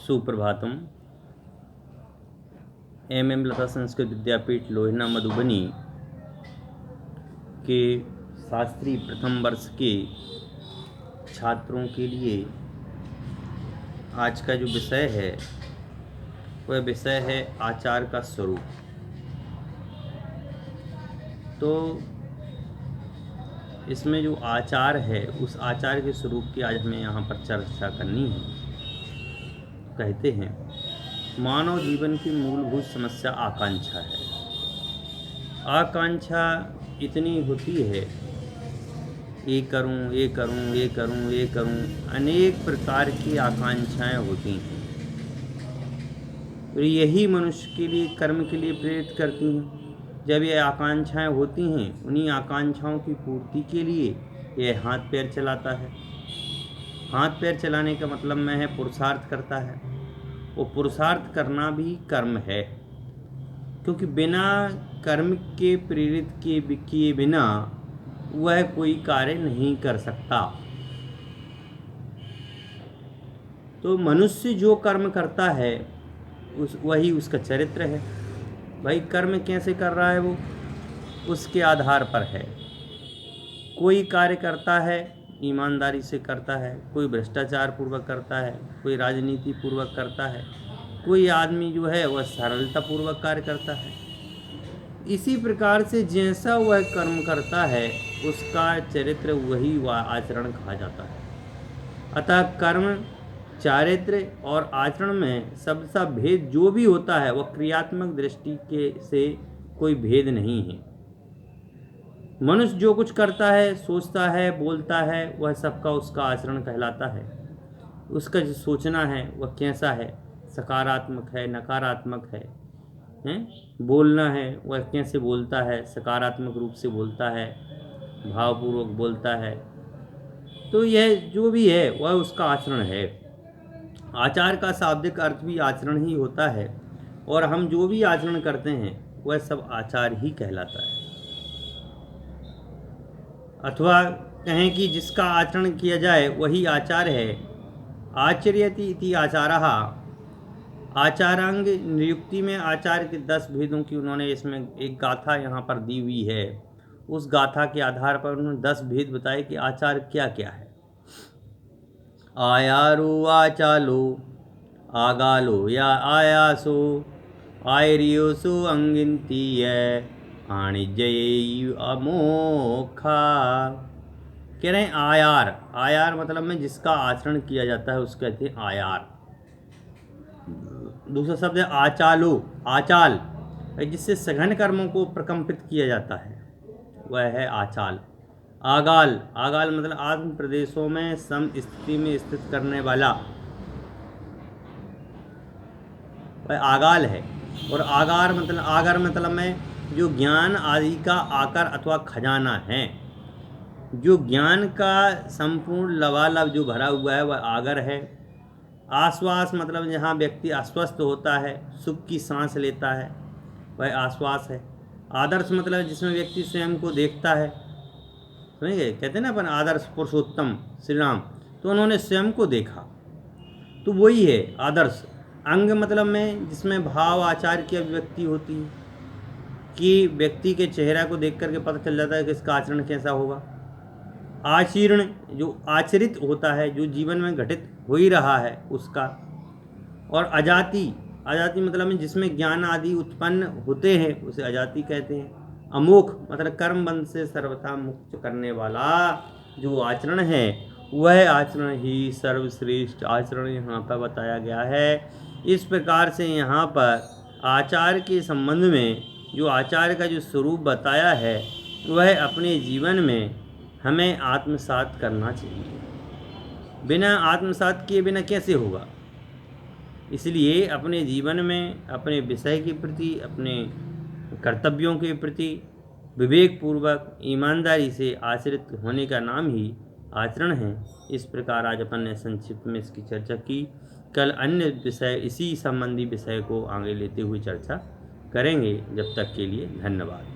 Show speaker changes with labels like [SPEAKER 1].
[SPEAKER 1] Suprabhatam. M लता संस्कृत विद्यापीठ लोहिना मधुबनी के शास्त्री प्रथम वर्ष के छात्रों के लिए आज का जो विषय है वह विषय है आचार का स्वरूप। तो इसमें जो आचार है उस आचार के स्वरूप की आज हमें यहाँ पर चर्चा करनी है। कहते हैं मानव जीवन की मूलभूत समस्या आकांक्षा है। आकांक्षा इतनी होती है, ये करूं, ये करूं, ये करूं, ये करूं, अनेक प्रकार की आकांक्षाएं होती हैं और यही मनुष्य के लिए कर्म के लिए प्रेरित करती हैं। जब ये आकांक्षाएं होती हैं, उन्हीं आकांक्षाओं की पूर्ति के लिए ये हाथ पैर चलाता है। हाथ पैर चलाने का मतलब में है पुरुषार्थ करता है। वो पुरुषार्थ करना भी कर्म है, क्योंकि बिना कर्म के प्रेरित किए बिना वह कोई कार्य नहीं कर सकता। तो मनुष्य जो कर्म करता है वही उसका चरित्र है। भाई कर्म कैसे कर रहा है वो उसके आधार पर है। कोई कार्य करता है ईमानदारी से करता है, कोई भ्रष्टाचार पूर्वक करता है, कोई राजनीति पूर्वक करता है, कोई आदमी जो है वह सरलता पूर्वक कार्य करता है। इसी प्रकार से जैसा वह कर्म करता है उसका चरित्र वही वह आचरण कहा जाता है। अतः कर्म, चारित्र और आचरण में सबसा भेद जो भी होता है वह क्रियात्मक दृष्टि के से कोई भेद नहीं है। मनुष्य जो कुछ करता है, सोचता है, बोलता है, वह सबका उसका आचरण कहलाता है। उसका जो सोचना है वह कैसा है, सकारात्मक है, नकारात्मक है, बोलना है वह कैसे बोलता है, सकारात्मक रूप से बोलता है, भावपूर्वक बोलता है। तो यह जो भी है वह उसका आचरण है। आचार का शाब्दिक अर्थ भी आचरण ही होता है और हम जो भी आचरण करते हैं वह सब आचार ही कहलाता है। अथवा कहें कि जिसका आचरण किया जाए वही आचार है। आचर्यति इति आचारः। आचारांग नियुक्ति में आचार के 10 भेदों की उन्होंने इसमें एक गाथा यहाँ पर दी हुई है। उस गाथा के आधार पर उन्होंने 10 भेद बताए कि आचार क्या क्या है। आयारो आचालो, आगालो या आयासो, आयरियोसो अंगिंतीय, वाणिज्य अमोखा। कह रहे हैं आयार। आयार मतलब में जिसका आचरण किया जाता है उसको कहते हैं आयार। दूसरा शब्द है आचालो। आचाल जिससे सघन कर्मों को प्रकंपित किया जाता है वह है आचाल। आगाल। आगाल मतलब आत्म प्रदेशों में सम स्थिति में स्थित करने वाला वह आगाल है। और आगार मतलब में जो ज्ञान आदि का आकर अथवा खजाना है, जो ज्ञान का संपूर्ण लबालब जो भरा हुआ है वह आगर है। आश्वास मतलब जहाँ व्यक्ति अस्वस्थ होता है, सुख की सांस लेता है, वह आश्वास है। आदर्श मतलब जिसमें व्यक्ति स्वयं को देखता है। समझे? कहते हैं ना अपन आदर्श पुरुषोत्तम श्री राम, तो उन्होंने स्वयं को देखा, तो वही है आदर्श। अंग मतलब में जिसमें भाव आचार की अभिव्यक्ति होती है कि व्यक्ति के चेहरा को देख करके पता चल जाता है कि इसका आचरण कैसा होगा। आचरण जो आचरित होता है, जो जीवन में घटित हो ही रहा है उसका। और अजाति। अजाति मतलब में जिसमें ज्ञान आदि उत्पन्न होते हैं उसे अजाति कहते हैं। अमोख मतलब कर्म बंध से सर्वथा मुक्त करने वाला जो आचरण है वह आचरण ही सर्वश्रेष्ठ आचरण यहाँ पर बताया गया है। इस प्रकार से यहाँ पर आचार के संबंध में जो आचार का जो स्वरूप बताया है वह अपने जीवन में हमें आत्मसात करना चाहिए। बिना आत्मसात किए बिना कैसे होगा? इसलिए अपने जीवन में अपने विषय के प्रति, अपने कर्तव्यों के प्रति विवेकपूर्वक ईमानदारी से आचरित होने का नाम ही आचरण है। इस प्रकार आज अपन ने संक्षिप्त में इसकी चर्चा की। कल अन्य विषय इसी संबंधी विषय को आगे लेते हुए चर्चा करेंगे। जब तक के लिए धन्यवाद।